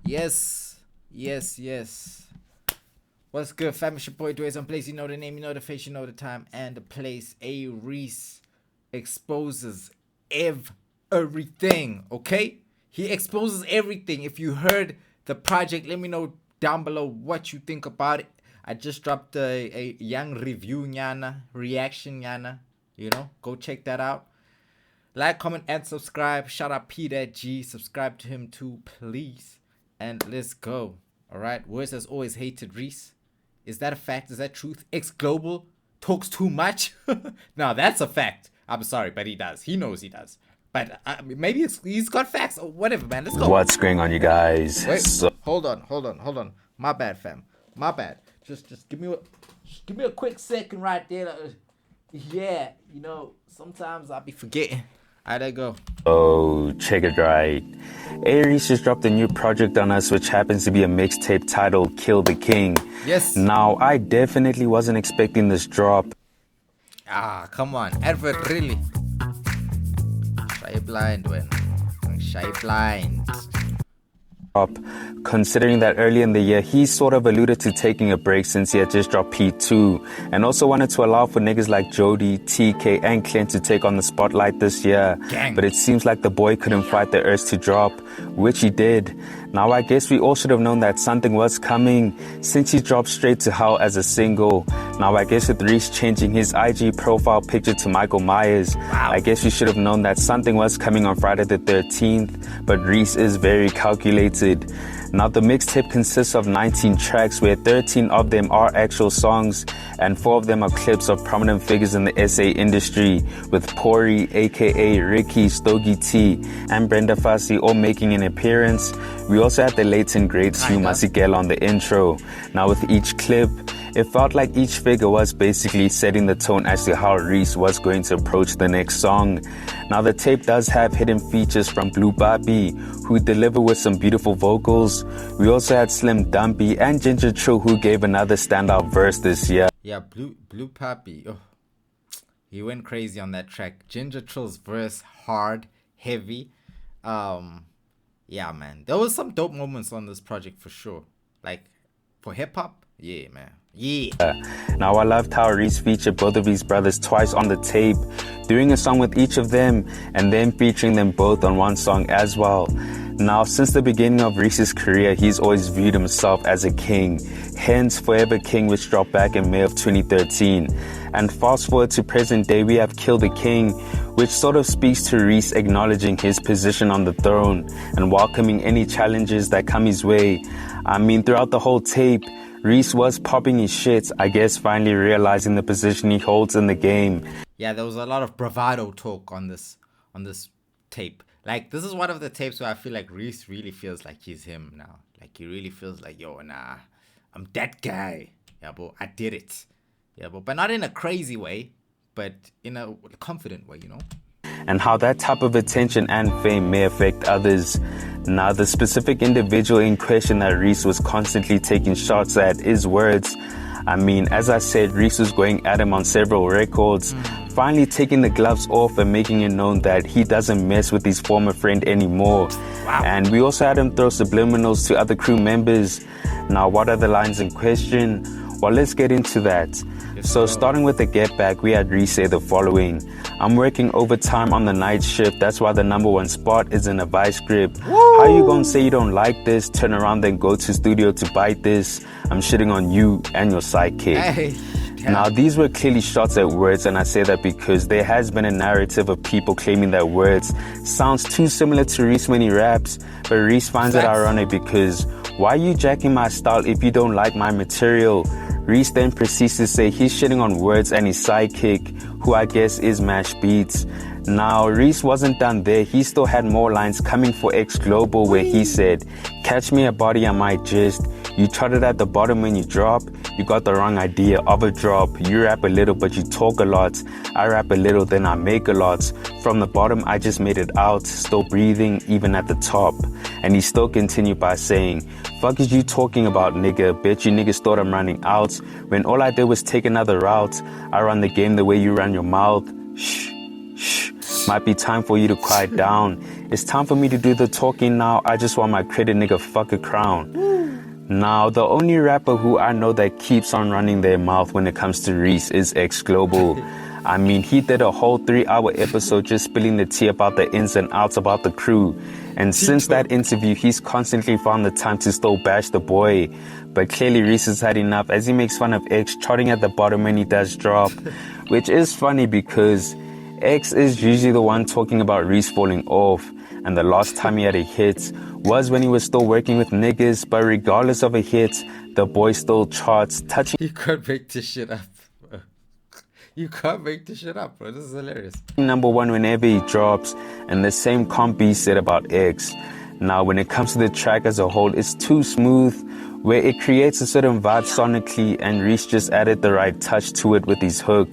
Yes. What's good, fam? It's your boy Dwayze on place. You know the name, you know the face, you know the time, and the place. A-REECE'S exposes everything, okay? He exposes everything. If you heard the project, let me know down below what you think about it. I just dropped a young review, nyana, reaction, nyana. You know, go check that out. Like, comment, and subscribe. Shout out Peter G. Subscribe to him too, please. And let's go. All right. Wordz has always hated Reece. Is that a fact? Is that truth? X-Global talks too much? No, that's a fact. I'm sorry, but he does. He knows he does. But maybe he's got facts or whatever, man. Let's go. What's going on, you guys? Wait, hold on. My bad, fam. My bad. Just give me a quick second right there. Yeah, you know, sometimes I'll be forgetting. Alright, there go. Oh, check it right. A-REECE just dropped a new project on us, which happens to be a mixtape titled Kill the King. Yes. Now, I definitely wasn't expecting this drop. Come on. Advert, really. Shy blind, when. Shy blind. Considering that early in the year, he sort of alluded to taking a break since he had just dropped P2, and also wanted to allow for niggas like Jody, TK, and Clint to take on the spotlight this year. Gang. But it seems like the boy couldn't fight the urge to drop, which he did. Now I guess we all should have known that something was coming since he dropped Straight to Hell as a single. Now I guess with Reece changing his IG profile picture to Michael Myers, I guess we should have known that something was coming on Friday the 13th, but Reece is very calculated. Now the mixtape consists of 19 tracks where 13 of them are actual songs and 4 of them are clips of prominent figures in the SA industry, with Pori, aka Ricky, Stogie T, and Brenda Fassie all making an appearance. We also had the late and great Hugh Masekela on the intro. Now with each clip, it felt like each figure was basically setting the tone as to how Reece was going to approach the next song. Now the tape does have hidden features from Blue Barbie, who delivered with some beautiful vocals. We also had Slim Dumpy and Ginger True, who gave another standout verse this year. Yeah, Blue Papi. Oh, he went crazy on that track. Ginger Trill's verse, hard, heavy. Yeah, man. There was some dope moments on this project for sure. Like, for hip-hop, yeah, man. Yeah. Now I loved how Reece featured both of his brothers twice on the tape, doing a song with each of them, and then featuring them both on one song as well. Now, since the beginning of Reece's career, he's always viewed himself as a king, hence Forever King, which dropped back in May of 2013. And fast forward to present day, we have Kill the King, which sort of speaks to Reece acknowledging his position on the throne and welcoming any challenges that come his way. I mean, throughout the whole tape, Reece was popping his shit, I guess finally realizing the position he holds in the game. Yeah, there was a lot of bravado talk on this tape. Like, this is one of the tapes where I feel like Reece really feels like he's him now. Like, he really feels like, yo, nah, I'm that guy. Yeah, bro, I did it. Yeah, but not in a crazy way, but in a confident way, you know? And how that type of attention and fame may affect others. Now, the specific individual in question that Reece was constantly taking shots at is Wordz. I mean, as I said, Reece was going at him on several records, finally taking the gloves off and making it known that he doesn't mess with his former friend anymore. Wow. And we also had him throw subliminals to other crew members. Now, what are the lines in question? Well, let's get into that. So starting with the Get Back, we had Reece say the following: I'm working overtime on the night shift, that's why the #1 spot is in a vice grip. How you gonna say you don't like this, turn around then go to studio to bite this? I'm shitting on you and your sidekick. Hey. Now, these were clearly shots at Wordz, and I say that because there has been a narrative of people claiming that Wordz sounds too similar to Reece when he raps, but Reece finds it ironic because why are you jacking my style if you don't like my material? Reece then proceeds to say he's shitting on Wordz and his sidekick, who I guess is Mash Beats. Now, Reece wasn't done there. He still had more lines coming for X-Global where he said, catch me a body, I might just. You charted at the bottom when you drop. You got the wrong idea of a drop. You rap a little, but you talk a lot. I rap a little, then I make a lot. From the bottom, I just made it out. Still breathing, even at the top. And he still continued by saying, fuck is you talking about, nigga? Bet you niggas thought I'm running out. When all I did was take another route. I run the game the way you run your mouth. Shh, shh. Might be time for you to quiet down. It's time for me to do the talking now. I just want my credit, nigga, fuck a crown. Now, the only rapper who I know that keeps on running their mouth when it comes to Reece is X Global. I mean, he did a whole 3-hour episode just spilling the tea about the ins and outs about the crew. And since that interview, he's constantly found the time to still bash the boy. But clearly Reece has had enough as he makes fun of X charting at the bottom when he does drop. Which is funny because X is usually the one talking about Reece falling off. And the last time he had a hit was when he was still working with niggas. But regardless of a hit, the boy still charts, touching... You can't make this shit up, bro. You can't make this shit up, bro. This is hilarious. Number one whenever he drops, and the same can't be said about X. Now, when it comes to the track as a whole, it's too smooth, where it creates a certain vibe sonically, and Reece just added the right touch to it with his hook.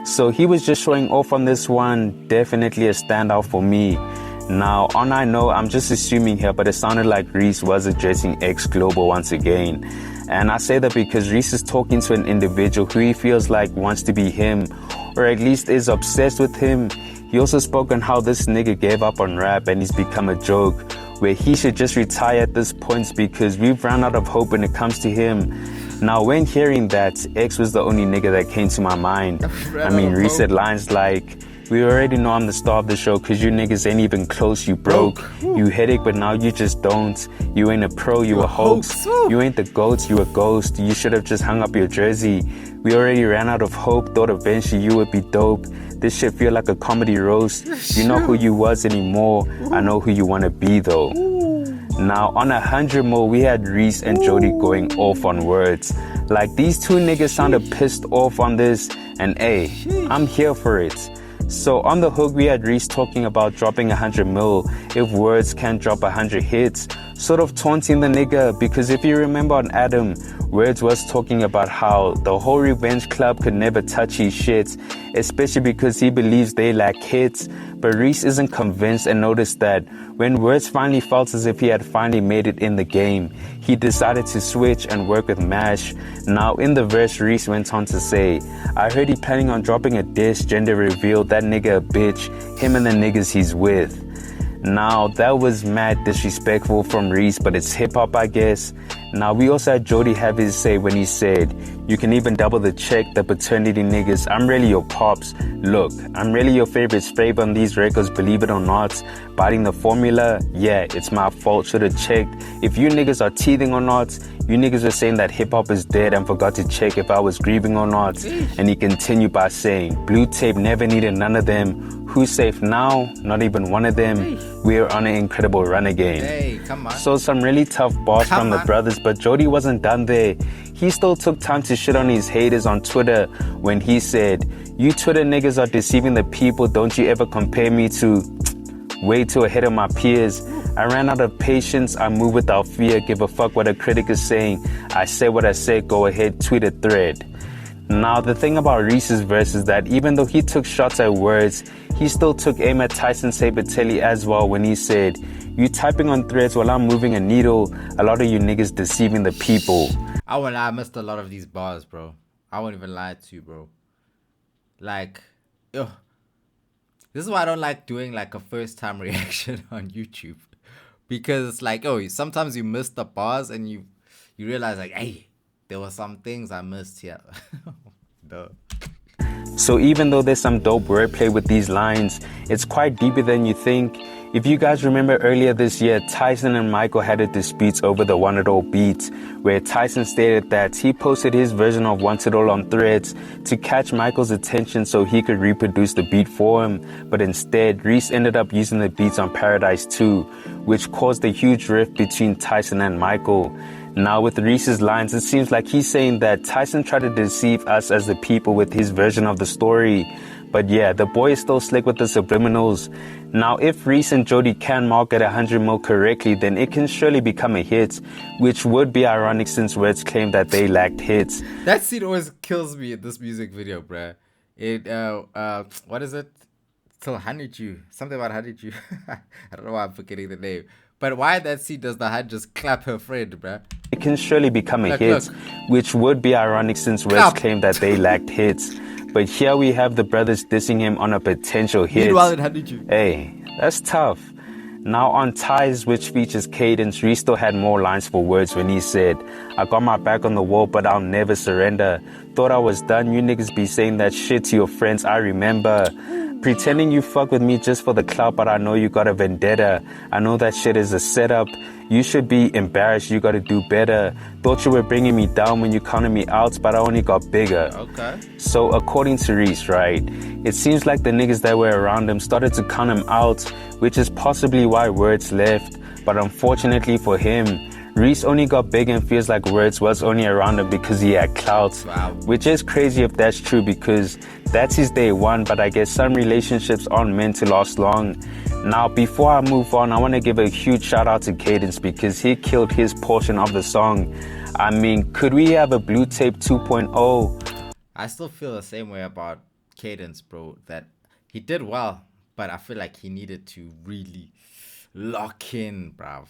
So he was just showing off on this one. Definitely a standout for me. Now, on I know, I'm just assuming here, but it sounded like Reece was addressing X Global once again. And I say that because Reece is talking to an individual who he feels like wants to be him, or at least is obsessed with him. He also spoke on how this nigga gave up on rap and he's become a joke, where he should just retire at this point because we've run out of hope when it comes to him. Now, when hearing that, X was the only nigga that came to my mind. I mean, Reece said lines like, "We already know I'm the star of the show cause you niggas ain't even close, you broke. You headache but now you just don't. You ain't a pro, you a hoax. You ain't the GOAT, you a ghost. You should have just hung up your jersey. We already ran out of hope, thought eventually you would be dope. This shit feel like a comedy roast. You know who you was anymore. I know who you wanna be though." Now, on 100 more, we had Reece and Jody going off on Wordz. Like, these two niggas sounded pissed off on this, and hey, I'm here for it. So on the hook, we had Reece talking about dropping 100 mil if Wordz can't drop 100 hits, sort of taunting the nigga, because if you remember on Adam, Wordz was talking about how the whole Revenge Club could never touch his shit, especially because he believes they lack hits. But Reece isn't convinced and noticed that when Wordz finally felt as if he had finally made it in the game, he decided to switch and work with Mash. Now in the verse, Reece went on to say, "I heard he planning on dropping a diss, gender reveal, that nigga a bitch, him and the niggas he's with." Now that was mad disrespectful from Reece, but it's hip hop, I guess. Now we also had Jody have his say when he said, "You can even double the check, the paternity niggas, I'm really your pops. Look, I'm really your favorite flavor on these records, believe it or not. Biting the formula, yeah, it's my fault, should've checked. If you niggas are teething or not, you niggas were saying that hip hop is dead and forgot to check if I was grieving or not." And he continued by saying, "Blue tape never needed none of them. Who's safe now? Not even one of them. We're on an incredible run again." Hey, come on. So some really tough bars from the brothers, but Jody wasn't done there. He still took time to shit on his haters on Twitter when he said, "You Twitter niggas are deceiving the people. Don't you ever compare me to way too ahead of my peers. I ran out of patience. I move without fear. Give a fuck what a critic is saying. I say what I say. Go ahead, tweet a thread." Now, the thing about Reece's verse is that even though he took shots at Wordz, he still took aim at Tyson Sabotage as well when he said, "You typing on threads while I'm moving a needle. A lot of you niggas deceiving the people." I won't lie, I missed a lot of these bars, bro. I won't even lie to you, bro. Like, yo, this is why I don't like doing like a first time reaction on YouTube. Because it's like, oh, sometimes you miss the bars and you realize like, hey, there were some things I missed here. Duh. So even though there's some dope wordplay with these lines, it's quite deeper than you think. If you guys remember earlier this year, Tyson and Michael had a dispute over the Want It All beat, where Tyson stated that he posted his version of Want It All on Threads to catch Michael's attention so he could reproduce the beat for him, but instead, Reece ended up using the beats on Paradise 2, which caused a huge rift between Tyson and Michael. Now with Reece's lines, it seems like he's saying that Tyson tried to deceive us as the people with his version of the story. But yeah, the boy is still slick with the subliminals. Now if Reece and Jody can market 100 mil correctly, then it can surely become a hit, which would be ironic since Wordz claimed that they lacked hits. That scene always kills me in this music video, bruh. It, what is it? Till Honeydew. Something about Honeydew. I don't know why I'm forgetting the name. But why that scene does the hand just clap her friend, bruh? It can surely become a hit, which would be ironic since Wordz claimed that they lacked hits. But here we have the brothers dissing him on a potential hit. Meanwhile, it handed you. Hey, that's tough. Now on Ties, which features Cadence, Reece still had more lines for Wordz when he said, I got my back on the wall, but I'll never surrender. Thought I was done, you niggas be saying that shit to your friends, I remember. Pretending you fuck with me just for the clout, but I know you got a vendetta. I know that shit is a setup. You should be embarrassed, you gotta do better. Thought you were bringing me down when you counted me out, but I only got bigger. Okay. So according to Reece, right, it seems like the niggas that were around him started to count him out, which is possibly why Wordz left. But unfortunately for him, Reece only got big and feels like Wordz was only around him because he had clout. Wow. Which is crazy if that's true, because that's his day one, but I guess some relationships aren't meant to last long. Now, before I move on, I want to give a huge shout out to Cadence because he killed his portion of the song. I mean, could we have a Blue Tape 2.0? I still feel the same way about Cadence, bro, that he did well, but I feel like he needed to really lock in, bruv.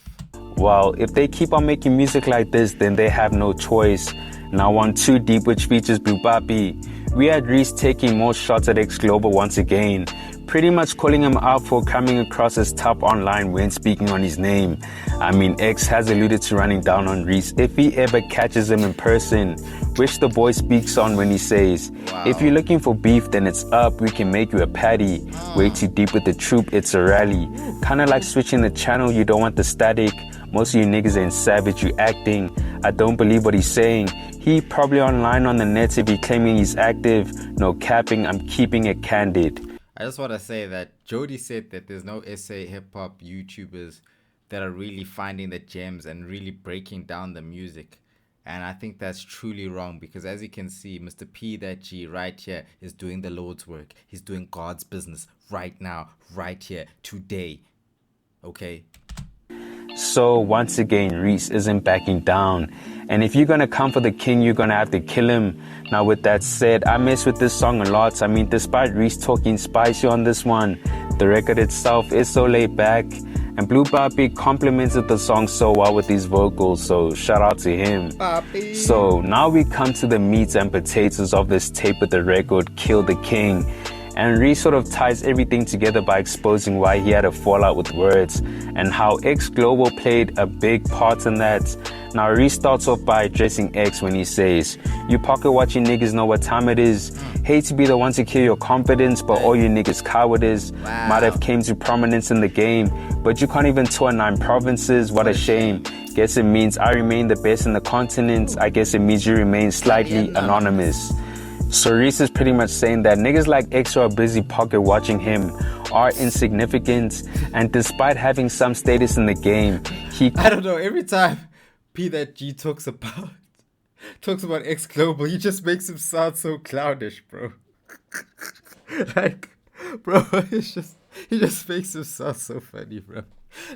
Well, if they keep on making music like this, then they have no choice. Now on Too Deep, which features Blue Papi, we had Reece taking more shots at X Global once again, pretty much calling him out for coming across as tough online when speaking on his name. I mean, X has alluded to running down on Reece if he ever catches him in person, which the boy speaks on when he says, wow, if you're looking for beef, then it's up, we can make you a patty. Way too deep with the troop, it's a rally. Kinda like switching the channel, you don't want the static. Most of you niggas ain't savage, you acting. I don't believe what he's saying. He probably online on the net to be claiming he's active. No capping, I'm keeping it candid. I just want to say that Jody said that there's no SA hip-hop YouTubers that are really finding the gems and really breaking down the music. And I think that's truly wrong because as you can see, Mr. P, that G right here, is doing the Lord's work. He's doing God's business right now, right here, today. Okay? So once again, Reece isn't backing down. And if you're gonna come for the king, you're gonna have to kill him. Now with that said, I mess with this song a lot. I mean, despite Reece talking spicy on this one, the record itself is so laid back. And Blue Papi complimented the song so well with his vocals, so shout out to him. Papi. So now we come to the meat and potatoes of this tape with the record, Kill the King. And Reece sort of ties everything together by exposing why he had a fallout with Wordz and how X Global played a big part in that. Now Reece starts off by addressing X when he says, you pocket watching niggas know what time it is. Hate to be the one to kill your confidence, but all you niggas cowardice. Wow. Might have came to prominence in the game, but you can't even tour 9 provinces, what a shame. Guess it means I remain the best in the continent. I guess it means you remain slightly anonymous. So Reece is pretty much saying that niggas like X who are busy pocket watching him are insignificant, and despite having some status in the game, I don't know, every time P that G talks about X Global, he just makes him sound so clownish, bro. Like, bro, he just makes him sound so funny, bro.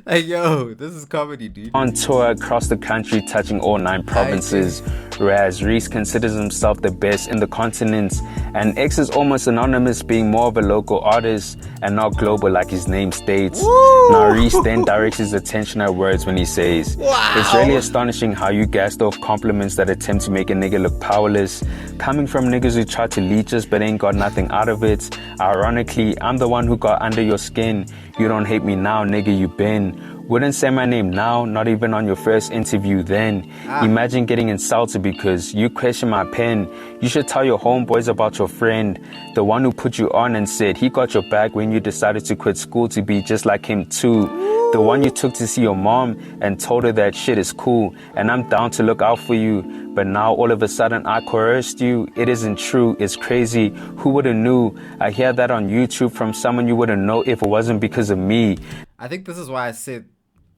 Like, yo, this is comedy, dude. On tour across the country, touching all 9 provinces, whereas Reece considers himself the best in the continent, and X is almost anonymous, being more of a local artist and not global like his name states. Woo! Now Reece then directs his attention at Wordz when he says, wow, it's really astonishing how you gassed off compliments that attempt to make a nigga look powerless, coming from niggas who try to leech us but ain't got nothing out of it. Ironically, I'm the one who got under your skin. You don't hate me now, nigga, you been. Wouldn't say my name now, not even on your first interview then. Imagine getting insulted because you question my pen. You should tell your homeboys about your friend, the one who put you on and said he got your back when you decided to quit school to be just like him too. The one you took to see your mom and told her that shit is cool and I'm down to look out for you. But now all of a sudden I coerced you. It isn't true. It's crazy. Who would have knew? I hear that on YouTube from someone you wouldn't know if it wasn't because of me. I think this is why I said,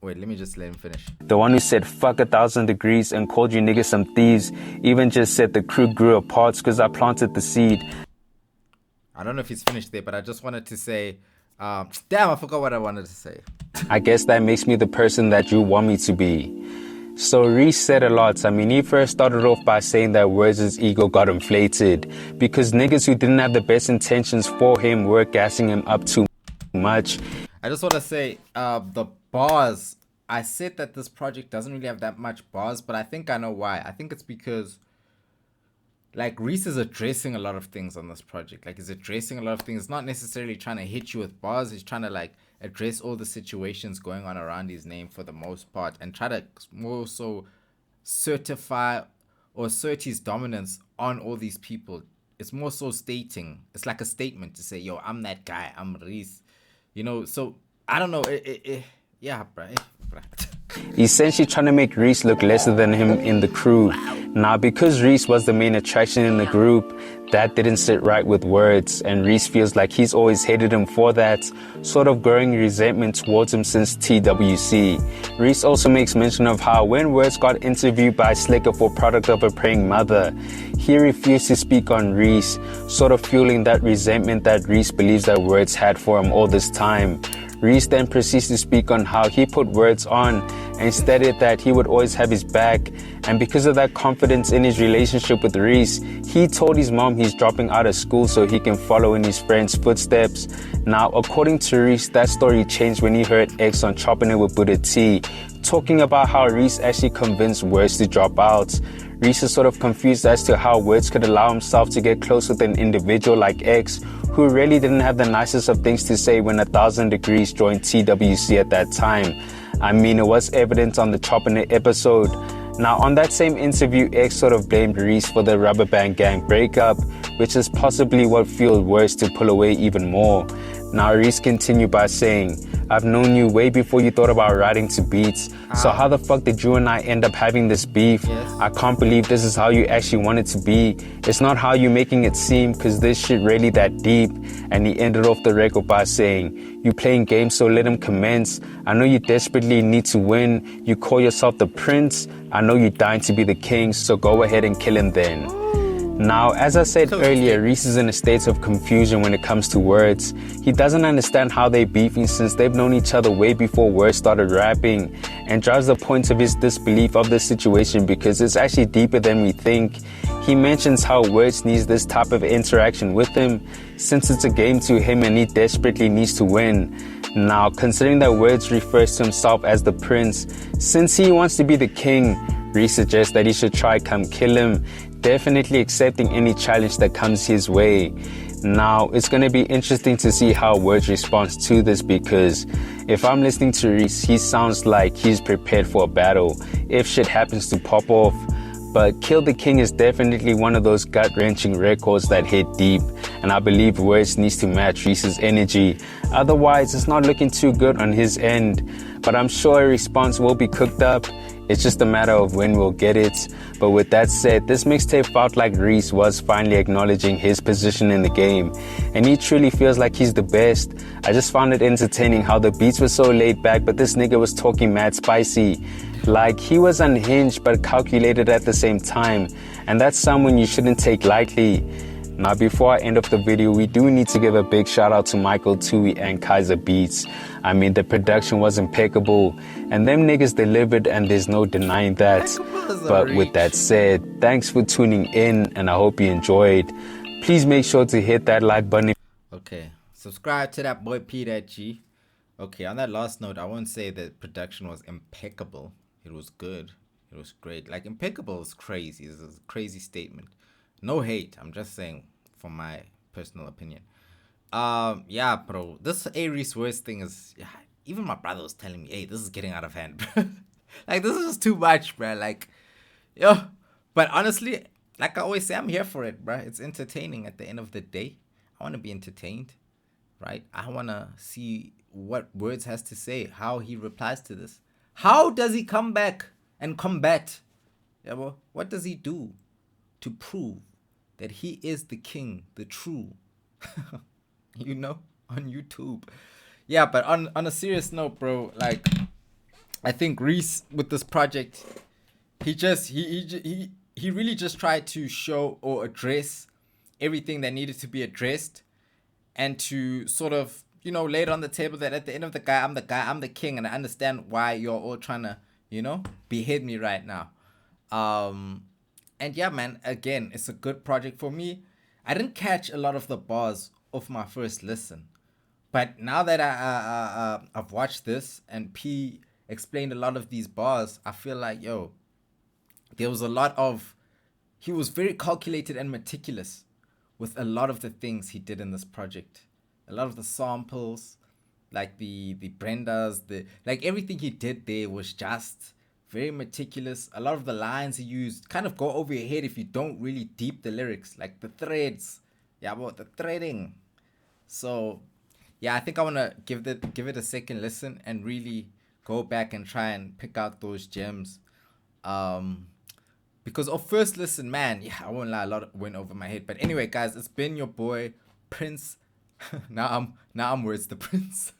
wait, let me just let him finish. The one who said fuck 1,000 degrees and called you niggas some thieves, even just said the crew grew apart because I planted the seed. I don't know if he's finished there, but I just wanted to say, damn, I forgot what I wanted to say. I guess that makes me the person that you want me to be. So Reece said a lot. I mean, he first started off by saying that Wordz' ego got inflated because niggas who didn't have the best intentions for him were gassing him up too much. I just want to say, the bars, I said that this project doesn't really have that much bars, but I think I know why. I think it's because, like Reese is addressing a lot of things on this project. Like he's addressing a lot of things. It's not necessarily trying to hit you with bars. He's trying to like address all the situations going on around his name for the most part, and try to more so certify or assert his dominance on all these people. It's more so stating. It's like a statement to say, "Yo, I'm that guy. I'm Reese." You know. So I don't know. Yeah, bro. Essentially trying to make Reece look lesser than him in the crew. Now, because Reece was the main attraction in the group, that didn't sit right with Wordz, and Reece feels like he's always hated him for that, sort of growing resentment towards him since TWC. Reece also makes mention of how when Wordz got interviewed by Slicker for Product of a Praying Mother, he refused to speak on Reece, sort of fueling that resentment that Reece believes that Wordz had for him all this time. Reece then proceeds to speak on how he put Wordz on and stated that he would always have his back, and because of that confidence in his relationship with Reece, he told his mom he's dropping out of school so he can follow in his friend's footsteps. Now, according to Reece, that story changed when he heard X on Chopping It with Buddha T talking about how Reece actually convinced Wordz to drop out. Reece is sort of confused as to how Wordz could allow himself to get close with an individual like X, who really didn't have the nicest of things to say when 1000 Degrees joined TWC at that time. I mean, it was evident on the Chopping It episode. Now, on that same interview, X sort of blamed Reece for the Rubber Band Gang breakup, which is possibly what fueled Wordz to pull away even more. Now, Reece continued by saying, "I've known you way before you thought about writing to beats. So how the fuck did you and I end up having this beef? I can't believe this is how you actually want it to be. It's not how you're making it seem, cause this shit really that deep." And he ended off the record by saying, "You playing games, so let him commence. I know you desperately need to win. You call yourself the prince. I know you're dying to be the king, so go ahead and kill him then." Now, as I said earlier, Reece is in a state of confusion when it comes to Wordz. He doesn't understand how they're beefing since they've known each other way before Wordz started rapping, and drives the point of his disbelief of the situation because it's actually deeper than we think. He mentions how Wordz needs this type of interaction with him since it's a game to him and he desperately needs to win. Now, considering that Wordz refers to himself as the prince, since he wants to be the king, Reece suggests that he should try come kill him, definitely accepting any challenge that comes his way. Now, it's going to be interesting to see how Wordz responds to this because if I'm listening to Reece, he sounds like he's prepared for a battle if shit happens to pop off. But Kill the King is definitely one of those gut-wrenching records that hit deep, and I believe Wordz needs to match Reece's energy. Otherwise, it's not looking too good on his end, but I'm sure a response will be cooked up. It's just a matter of when we'll get it. But with that said, this mixtape felt like Reece was finally acknowledging his position in the game, and he truly feels like he's the best. I just found it entertaining how the beats were so laid back, but this nigga was talking mad spicy. Like, he was unhinged but calculated at the same time, and that's someone you shouldn't take lightly. Now, before I end off the video, we do need to give a big shout out to Michael Tui and Kaiser Beats. I mean, the production was impeccable, and them niggas delivered, and there's no denying that. But with that said, thanks for tuning in, and I hope you enjoyed. Please make sure to hit that like button. Okay, subscribe to that boy Peter G. Okay, on that last note, I won't say that production was impeccable. It was good. It was great. Like, impeccable is crazy. It's a crazy statement. No hate. I'm just saying from my personal opinion. Yeah, bro. This A-REECE'S thing is, yeah, even my brother was telling me, hey, this is getting out of hand, bro. Like, this is just too much, bro. Like, yo. But honestly, like I always say, I'm here for it, bro. It's entertaining at the end of the day. I want to be entertained, right? I want to see what Wordz has to say, how he replies to this. How does he come back and combat? Yeah, well, what does he do to prove that he is the king, the true, you know, on YouTube? Yeah, but on a serious note, bro, like, I think Reece with this project, he really just tried to show or address everything that needed to be addressed, and to sort of, you know, lay it on the table that at the end of the guy, I'm the king, and I understand why you're all trying to, you know, behead me right now. And yeah, man, again, it's a good project for me. I didn't catch a lot of the bars off my first listen, but now that I've watched this and P explained a lot of these bars, I feel like, yo, there was a lot of he was very calculated and meticulous with a lot of the things he did in this project. A lot of the samples, like the Brendas, the like everything he did there was just very meticulous. A lot of the lines he used kind of go over your head if you don't really deep the lyrics, like the threads. Yeah, about the threading. So yeah, I think I wanna give it a second listen and really go back and try and pick out those gems. Um because of first listen, man, yeah, I won't lie, a lot went over my head. But anyway, guys, it's been your boy Prince. now I'm Wordz the Prince.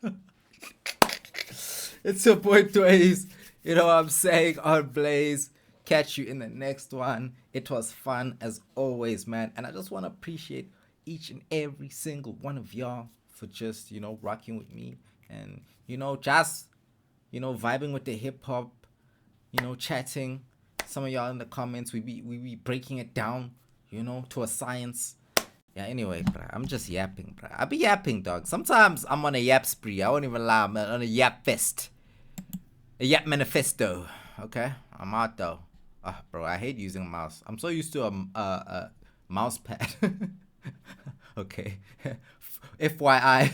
It's your boy Dwayze. You know what I'm saying, on Blaze. Catch you in the next one. It was fun as always, man. And I just want to appreciate each and every single one of y'all for just, rocking with me. And, just, vibing with the hip hop, chatting. Some of y'all in the comments, we be breaking it down, to a science. Yeah, anyway, bruh, I'm just yapping, bruh. I be yapping, dog. Sometimes I'm on a yap spree. I won't even lie, I'm on a yap fest. A yap manifesto. Okay? I'm out, though. Bro, I hate using a mouse. I'm so used to a mouse pad. Okay. FYI.